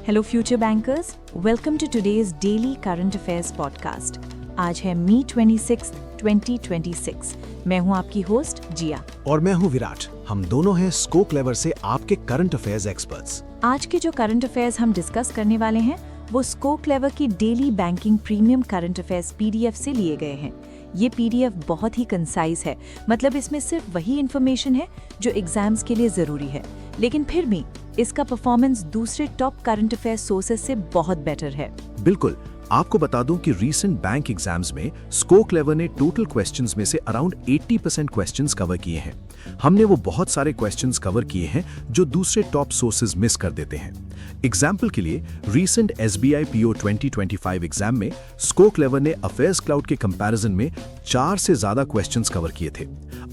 Hello future bankers, welcome to today's daily current affairs podcast. आज है मई 26, 2026। मैं हूं आपकी होस्ट जिया और मैं हूं विराट। हम दोनों हैं स्को क्लेवर से आपके करंट अफेयर्स एक्सपर्ट्स। आज के जो करंट अफेयर्स हम डिस्कस करने वाले हैं वो स्को क्लेवर की daily banking premium current affairs PDF से लिए गए हैं। ये पीडीएफ बहुत ही कंसाइज है, मतलब इसमें सिर्फ वही इन्फॉर्मेशन है जो एग्जाम्स के लिए जरूरी है, लेकिन फिर भी इसका परफॉर्मेंस दूसरे टॉप करंट अफेयर सोर्सेज से बहुत बेटर है। बिल्कुल, आपको बता दूं कि रीसेंट बैंक एग्जाम्स में स्को क्लेवर ने टोटल क्वेश्चंस में से अराउंड 80% क्वेश्चंस कवर किए हैं। हमने वो बहुत सारे क्वेश्चंस कवर किए हैं जो दूसरे टॉप सोर्सेज मिस कर देते हैं। एग्जाम्पल के लिए रीसेंट SBI PO 2025 एग्जाम में स्को क्लेवर ने अफेयर्स क्लाउड के कंपैरिजन में 4 से ज्यादा क्वेश्चंस कवर किए थे।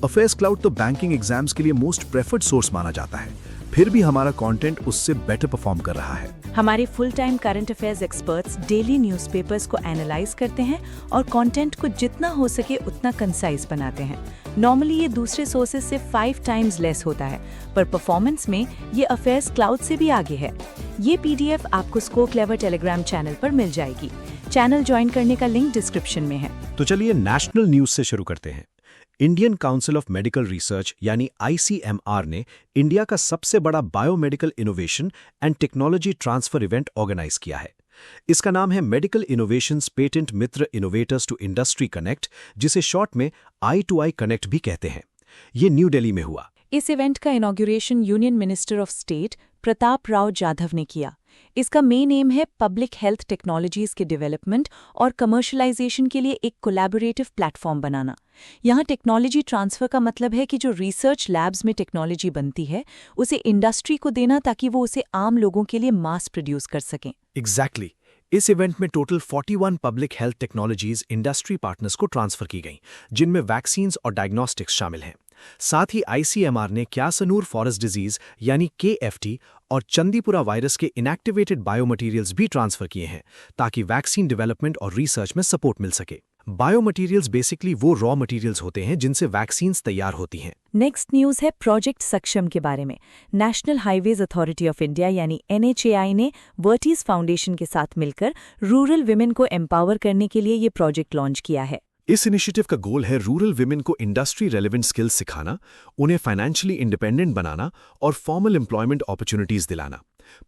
अफेयर्स क्लाउड तो बैंकिंग एग्जाम्स के लिए मोस्ट प्रेफर्ड सोर्स माना जाता है, फिर भी हमारा कंटेंट उससे बेटर परफॉर्म कर रहा है। हमारे full time current affairs experts daily newspapers को एनालाइज करते हैं और कंटेंट को जितना हो सके उतना कंसाइज बनाते हैं। नॉर्मली ये दूसरे सोर्सेज से 5 टाइम्स लेस होता है, पर परफॉर्मेंस में ये अफेयर्स क्लाउड से भी आगे है। ये पीडीएफ आपको स्को क्लेवर टेलीग्राम चैनल पर मिल जाएगी। चैनल ज्वाइन करने का लिंक डिस्क्रिप्शन में है। तो चलिए नेशनल न्यूज से शुरू करते हैं। Indian Council of Medical Research यानी ICMR ने इंडिया का सबसे बड़ा biomedical innovation and technology transfer event organise किया है। इसका नाम है medical innovations patent Mitra innovators to industry connect, जिसे शॉर्ट में I2I कनेक्ट भी कहते हैं। ये न्यू दिल्ली में हुआ। इस इवेंट का inauguration union minister of state Pratap Rao Jadhav ने किया। इसका मेन एम है पब्लिक हेल्थ टेक्नोलॉजीज के डेवलपमेंट और कमर्शलाइजेशन के लिए एक कोलैबोरेटिव प्लेटफॉर्म बनाना। यहाँ टेक्नोलॉजी ट्रांसफर का मतलब है कि जो रिसर्च लैब्स में टेक्नोलॉजी बनती है उसे इंडस्ट्री को देना, ताकि वो उसे आम लोगों के लिए मास प्रोड्यूस कर सकें। एग्जैक्टली। इस इवेंट में total 41 public health technologies industry partners को ट्रांसफर की गईं, जिनमें वैक्सीन्स और डायग्नोस्टिक्स शामिल हैं। साथ ही ICMR ने क्यासनूर फॉरेस्ट डिजीज यानी KFT और चंदीपुरा वायरस के इनएक्टिवेटेड बायोमटीरियल्स भी ट्रांसफर किए हैं, ताकि वैक्सीन डेवलपमेंट और रिसर्च में सपोर्ट मिल सके। बायोमटीरियल्स बेसिकली वो रॉ मटीरियल्स होते हैं जिनसे वैक्सीन्स तैयार होती हैं। नेक्स्ट न्यूज है प्रोजेक्ट सक्षम के बारे में। National highways authority of India यानी NHAI ने वर्टीज फाउंडेशन के साथ मिलकर रूरल विमेन को एम्पावर करने के लिए ये प्रोजेक्ट लॉन्च किया है। इस इनिशिएटिव का गोल है रूरल विमेन को इंडस्ट्री रेलेवेंट स्किल्स सिखाना, उन्हें फाइनेंशियली इंडिपेंडेंट बनाना और फॉर्मल एम्प्लॉयमेंट अपॉर्चुनिटीज दिलाना।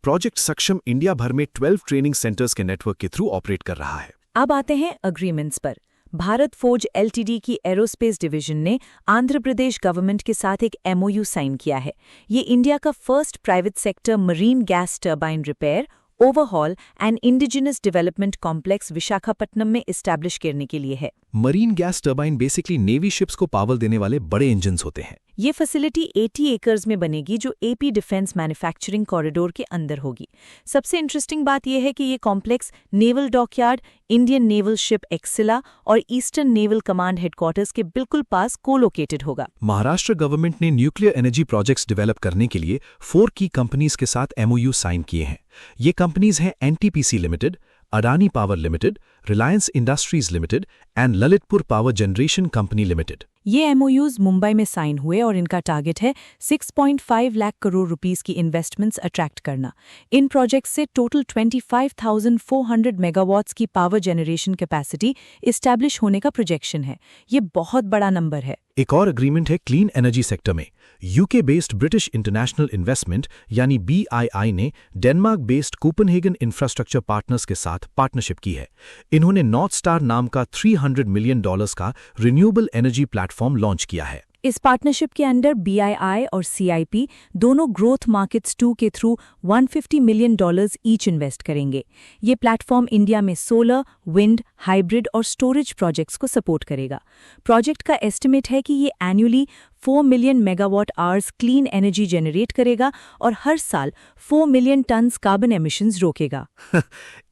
प्रोजेक्ट सक्षम इंडिया भर में 12 ट्रेनिंग सेंटर्स के नेटवर्क के थ्रू ऑपरेट कर रहा है। अब आते हैं अग्रीमेंट्स पर। भारत फोर्ज LTD की एरोस्पेस डिवीजन ने आंध्र प्रदेश गवर्नमेंट के साथ एक MOU साइन किया है। ये इंडिया का first private sector marine gas turbine repair, overhaul and indigenous development complex Visakhapatnam में इस्टेब्लिश करने के लिए है। Marine gas turbine basically navy ships को पावर देने वाले बड़े इंजन्स होते हैं। ये फैसिलिटी 80 एकर्स में बनेगी, जो AP डिफेंस मैन्युफैक्चरिंग कॉरिडोर के अंदर होगी। सबसे इंटरेस्टिंग बात यह है कि ये complex naval dockyard, Indian naval ship axilla और ईस्टर्न नेवल कमांड हेडक्वार्टर्स के बिल्कुल पास कोलोकेटेड होगा। महाराष्ट्र गवर्नमेंट ने न्यूक्लियर एनर्जी प्रोजेक्ट्स डेवलप करने के लिए 4 की कंपनीज के साथ MOU साइन किए हैं। ये कंपनीज हैं NTPC limited, Adani power limited, Reliance industries limited and Lalitpur power generation company limited. ये MOUs मुंबई में साइन हुए और इनका टारगेट है 6.5 लाख करोड़ रुपीस की इन्वेस्टमेंट्स अट्रैक्ट करना। इन प्रोजेक्ट्स से टोटल 25,400 मेगावाट्स की पावर जनरेशन कैपेसिटी इस्टेब्लिश होने का प्रोजेक्शन है। ये बहुत बड़ा नंबर है। एक और एग्रीमेंट है क्लीन एनर्जी सेक्टर में। UK based British international investment यानी BII ने Denmark based Copenhagen infrastructure partners के साथ पार्टनरशिप की है। इन्होंने नॉर्थ स्टार नाम का $300 मिलियन का रिन्यूएबल एनर्जी प्लेटफॉर्म लॉन्च किया है। इस पार्टनरशिप के अंडर BII और CIP दोनों ग्रोथ मार्केट्स 2 के थ्रू $150 मिलियन ईच इन्वेस्ट करेंगे। ये प्लेटफॉर्म इंडिया में सोलर, विंड, हाइब्रिड और स्टोरेज प्रोजेक्ट्स को सपोर्ट करेगा। प्रोजेक्ट का एस्टिमेट है कि ये annually 4 million megawatt hours clean energy generate करेगा और हर साल 4 मिलियन टन्स कार्बन एमिशंस रोकेगा।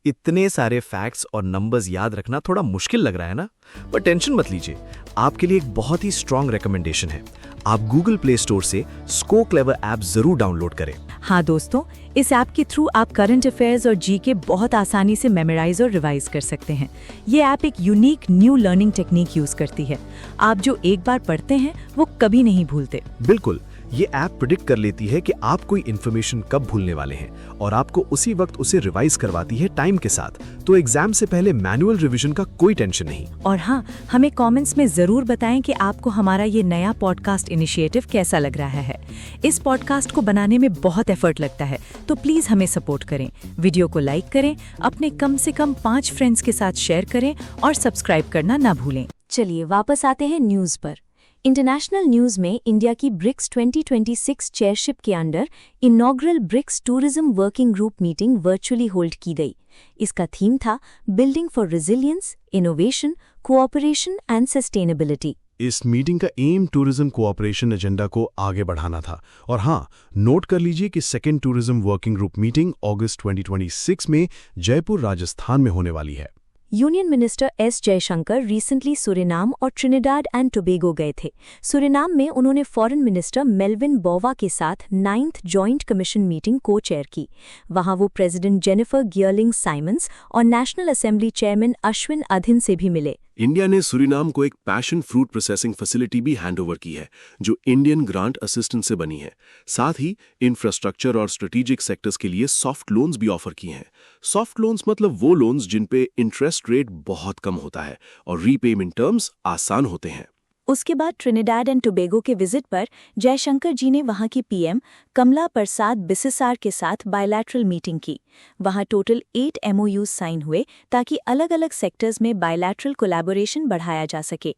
इतने सारे फैक्ट्स और नंबर्स याद रखना थोड़ा मुश्किल लग रहा है ना? पर टेंशन मत लीजिए, आपके लिए एक बहुत ही स्ट्रॉन्ग रिकमेंडेशन है। आप गूगल प्ले स्टोर से स्को क्लेवर ऐप जरूर डाउनलोड करें। हाँ दोस्तों, इस ऐप के थ्रू आप करंट अफेयर्स और GK बहुत आसानी से मेमोराइज और रिवाइज कर सकते हैं। ये ऐप एक unique new learning technique use करती है। आप जो एक बार पढ़ते हैं वो कभी नहीं भूलते। बिल्कुल, ये ऐप प्रिडिक्ट कर लेती है कि आप कोई इन्फॉर्मेशन कब भूलने वाले हैं और आपको उसी वक्त उसे रिवाइज करवाती है टाइम के साथ, तो एग्जाम से पहले मैनुअल रिवीजन का कोई टेंशन नहीं। और हाँ, हमें कमेंट्स में जरूर बताएं कि आपको हमारा ये नया पॉडकास्ट इनिशिएटिव कैसा लग रहा है। इस पॉडकास्ट को बनाने में बहुत एफर्ट लगता है, तो प्लीज हमें सपोर्ट करें, वीडियो को लाइक करें, अपने कम से कम 5 फ्रेंड्स के साथ शेयर करें और सब्सक्राइब करना ना भूलें। चलिए वापस आते हैं न्यूज़ पर। इंटरनेशनल न्यूज़ में इंडिया की ब्रिक्स 2026 चेयरशिप के under inaugural BRICS tourism working group meeting virtually hold की गई। इसका थीम था building for resilience, innovation, cooperation and sustainability. इस मीटिंग का एम टूरिज्म कोऑपरेशन एजेंडा को आगे बढ़ाना था। और हाँ, नोट कर लीजिए कि second tourism working group meeting अगस्त 2026 में जयपुर, राजस्थान में होने वाली है। Union minister S Jaishankar recently Suriname और ट्रिनिडाड एंड टोबैगो गए थे। सुरिनाम में उन्होंने फॉरेन मिनिस्टर मेल्विन बोवा के साथ 9th जॉइंट कमीशन मीटिंग को चेयर की। वहां वो प्रेसिडेंट जेनिफर गियरलिंग साइमंस और नेशनल असेंबली चेयरमैन अश्विन अधिन से भी मिले। इंडिया ने सूरीनाम को एक पैशन फ्रूट प्रोसेसिंग फैसिलिटी भी हैंडओवर की है, जो इंडियन ग्रांट असिस्टेंस से बनी है। साथ ही इंफ्रास्ट्रक्चर और स्ट्रेटेजिक सेक्टर्स के लिए सॉफ्ट लोन्स भी ऑफर किए हैं। सॉफ्ट लोन्स मतलब वो लोन्स जिन पे इंटरेस्ट रेट बहुत कम होता है और रीपेमेंट टर्म्स आसान होते हैं। उसके बाद ट्रिनिडाड एंड टोबैगो के विजिट पर जयशंकर जी ने वहां की पीएम कमला प्रसाद बिसेसार के साथ बायलैटरल मीटिंग की। वहां टोटल 8 MOUs साइन हुए ताकि अलग अलग सेक्टर्स में बायलैटरल कोलैबोरेशन बढ़ाया जा सके।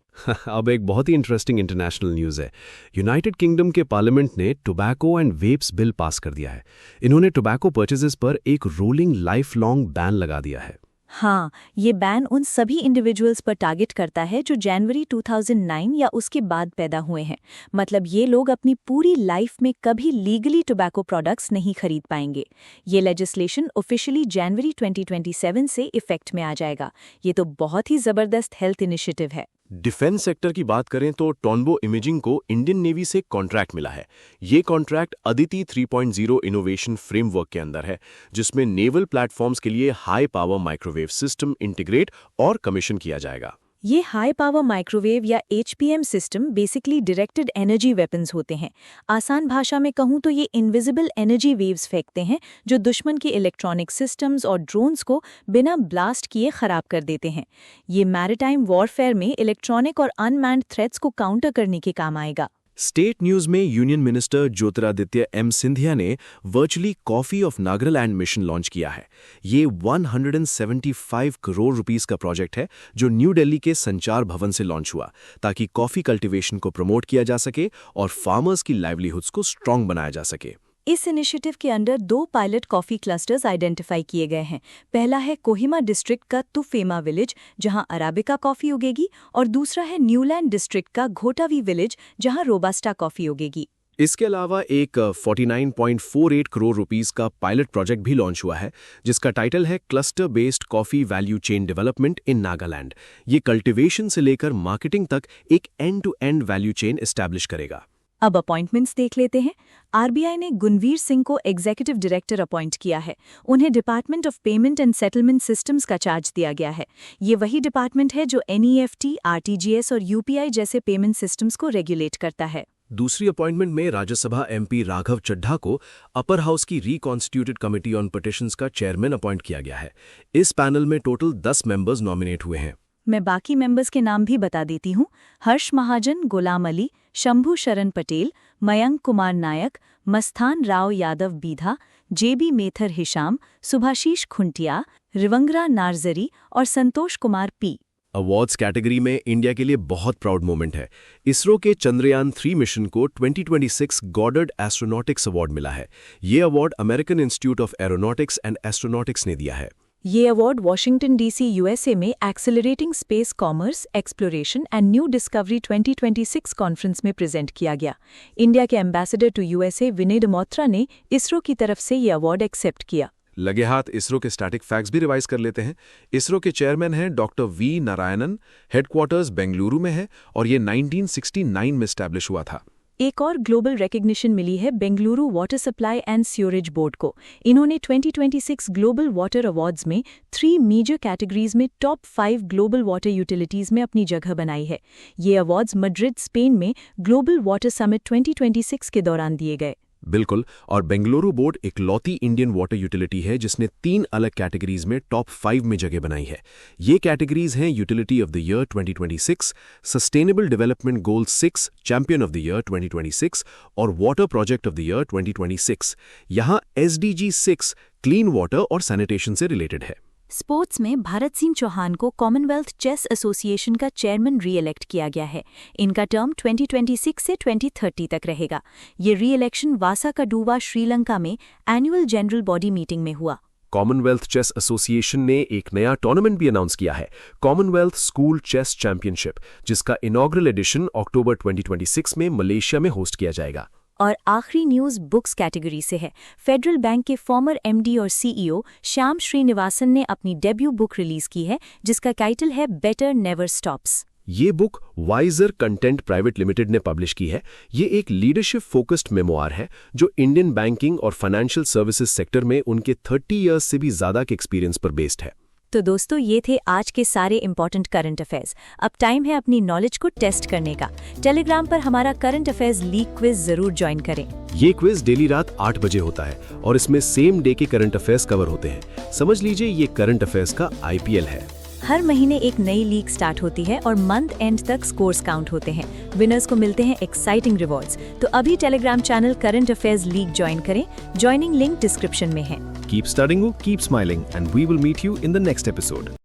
अब एक बहुत ही इंटरेस्टिंग इंटरनेशनल न्यूज़ है। यूनाइटेड किंगडम के पार्लियामेंट ने टोबैको एंड वेप्स बिल पास कर दिया है। इन्होंने टोबैको परचेजेस पर एक रोलिंग लाइफ लॉन्ग बैन लगा दिया है। हाँ, ये बैन उन सभी इंडिविजुअल्स पर टारगेट करता है जो जनवरी 2009 या उसके बाद पैदा हुए हैं। मतलब ये लोग अपनी पूरी लाइफ में कभी लीगली टोबैको प्रोडक्ट्स नहीं खरीद पाएंगे। ये लेजिस्लेशन ऑफिशियली जनवरी 2027 से इफेक्ट में आ जाएगा। ये तो बहुत ही जबरदस्त हेल्थ इनिशिएटिव है। डिफेंस सेक्टर की बात करें तो टोनबो इमेजिंग को इंडियन नेवी से कॉन्ट्रैक्ट मिला है। ये कॉन्ट्रैक्ट अदिति 3.0 इनोवेशन फ्रेमवर्क के अंदर है, जिसमें नेवल प्लेटफॉर्म्स के लिए high power microwave system integrate और कमीशन किया जाएगा। ये हाई पावर माइक्रोवेव या HPM system basically directed energy weapons होते हैं। आसान भाषा में कहूँ तो ये इनविजिबल एनर्जी वेव्स फेंकते हैं जो दुश्मन के इलेक्ट्रॉनिक सिस्टम्स और ड्रोन्स को बिना ब्लास्ट किए खराब कर देते हैं। ये मैरिटाइम वॉरफेयर में इलेक्ट्रॉनिक और अनमैन्ड थ्रेट्स को काउंटर करने के काम आएगा। स्टेट न्यूज में union minister Jyotiraditya M Scindia ने virtually coffee of Nagaland mission launch किया है। ये 175 करोड़ रुपीस का प्रोजेक्ट है जो न्यू दिल्ली के संचार भवन से लॉन्च हुआ, ताकि कॉफी कल्टीवेशन को प्रमोट किया जा सके और फार्मर्स की लाइवलीहुड्स को स्ट्रॉन्ग बनाया जा सके। इस इनिशिएटिव के under 2 pilot coffee clusters identify किए गए हैं। पहला है कोहिमा डिस्ट्रिक्ट का तुफेमा विलेज, जहां अराबिका कॉफी उगेगी, और दूसरा है न्यूलैंड डिस्ट्रिक्ट का घोटावी विलेज, जहां रोबास्टा कॉफी उगेगी। इसके अलावा एक 49.48 करोड़ रुपीस का पायलट प्रोजेक्ट भी लॉन्च हुआ है, जिसका टाइटल है cluster based coffee value chain development in Nagaland. ये कल्टीवेशन से लेकर मार्केटिंग तक एक and to and value chain establish करेगा। अब अपॉइंटमेंट्स देख लेते हैं। RBI ने गुनवीर सिंह को एग्जीक्यूटिव डायरेक्टर अपॉइंट किया है। उन्हें department of payment and settlement systems का चार्ज दिया गया है। ये वही डिपार्टमेंट है जो NEFT, RTGS और UPI जैसे पेमेंट सिस्टम्स को रेगुलेट करता है। दूसरी अपॉइंटमेंट में राज्यसभा MP राघव चड्ढा को अपर हाउस की रिकॉन्स्टिट्यूटेड कमेटी ऑन पिटिशंस का चेयरमैन अपॉइंट किया गया है। इस पैनल में टोटल 10 मेंबर्स नॉमिनेट हुए हैं। मैं बाकी मेंबर्स के नाम भी बता देती हूँ। हर्ष महाजन, गुलाम अली, शंभू शरण पटेल, मयंक कुमार नायक, मस्थान राव यादव बीधा, JB मेथर हिशाम, सुभाशीष खुंटिया, रिवंगरा नारजरी और Santosh Kumar P। Awards category में इंडिया के लिए बहुत प्राउड मोमेंट है। इसरो के चंद्रयान 3 मिशन को 2026 गॉडर्ड एस्ट्रोनॉटिक्स अवार्ड मिला है। ये award American institute of aeronautics and astronautics ने दिया है। ये अवार्ड वॉशिंगटन DC USA में accelerating space commerce, exploration and new discovery 2026 conference में प्रेजेंट किया गया। इंडिया के एम्बेसडर टू USA विनय मोत्रा ने इसरो की तरफ से ये अवार्ड एक्सेप्ट किया। लगे हाथ इसरो के स्टैटिक फैक्ट्स भी रिवाइज कर लेते हैं। इसरो के चेयरमैन हैं doctor V Narayanan, headquarters Bengaluru में है और ये 1969 में स्टैब्लिश हुआ था। एक और ग्लोबल रिकग्निशन मिली है Bengaluru water supply and sewerage board को। इन्होंने 2026 ग्लोबल वाटर अवार्ड्स में 3 मेजर कैटेगरीज में टॉप 5 ग्लोबल वाटर यूटिलिटीज में अपनी जगह बनाई है। ये अवार्ड्स मैड्रिड, स्पेन में ग्लोबल वाटर समिट 2026 के दौरान दिए गए। बिल्कुल, और बेंगलुरु बोर्ड इकलौती इंडियन वाटर यूटिलिटी है जिसने 3 अलग कैटेगरीज में टॉप 5 में जगह बनाई है। ये कैटेगरीज हैं utility of the year 2026, sustainable development goal 6 champion of the year 2026 और water project of the year 2026। यहाँ SDG 6 क्लीन वाटर और सैनिटेशन से रिलेटेड है। स्पोर्ट्स में भरत सिंह चौहान को कॉमनवेल्थ चेस एसोसिएशन का चेयरमैन री-इलेक्ट किया गया है। इनका टर्म 2026 से 2030 तक रहेगा। ये री-इलेक्शन वासाकाडुवा, श्रीलंका में एनुअल जनरल बॉडी मीटिंग में हुआ। कॉमनवेल्थ चेस एसोसिएशन ने एक नया टूर्नामेंट भी अनाउंस किया है, कॉमनवेल्थ स्कूल चेस चैंपियनशिप, जिसका इनॉग्रल एडिशन अक्टूबर 2026 में मलेशिया में होस्ट किया जाएगा। और आखिरी न्यूज़ बुक्स कैटेगरी से है। फेडरल बैंक के फॉर्मर MD और CEO श्याम श्रीनिवासन ने अपनी डेब्यू बुक रिलीज की है, जिसका टाइटल है बेटर नेवर स्टॉप्स। ये book wiser content private limited ने पब्लिश की है। ये एक लीडरशिप फोकस्ड मेमोआर है जो इंडियन बैंकिंग और फाइनेंशियल सर्विसेज सेक्टर में उनके 30 इयर्स से भी ज्यादा के एक्सपीरियंस पर बेस्ड है। तो दोस्तों, ये थे आज के सारे इंपॉर्टेंट करंट अफेयर्स। अब टाइम है अपनी नॉलेज को टेस्ट करने का। टेलीग्राम पर हमारा करंट अफेयर्स लीक क्विज जरूर ज्वाइन करें। ये क्विज डेली रात 8 बजे होता है और इसमें सेम डे के करंट अफेयर्स कवर होते हैं। समझ लीजिए ये करंट अफेयर्स का IPL है। हर महीने एक नई लीग स्टार्ट होती है और मंथ एंड तक स्कोर्स काउंट होते हैं। विनर्स को मिलते हैं एक्साइटिंग रिवॉर्ड्स। तो अभी Telegram channel current affairs league join करें। ज्वाइनिंग लिंक डिस्क्रिप्शन में है। Keep studying, keep smiling, and we will meet you in the next episode.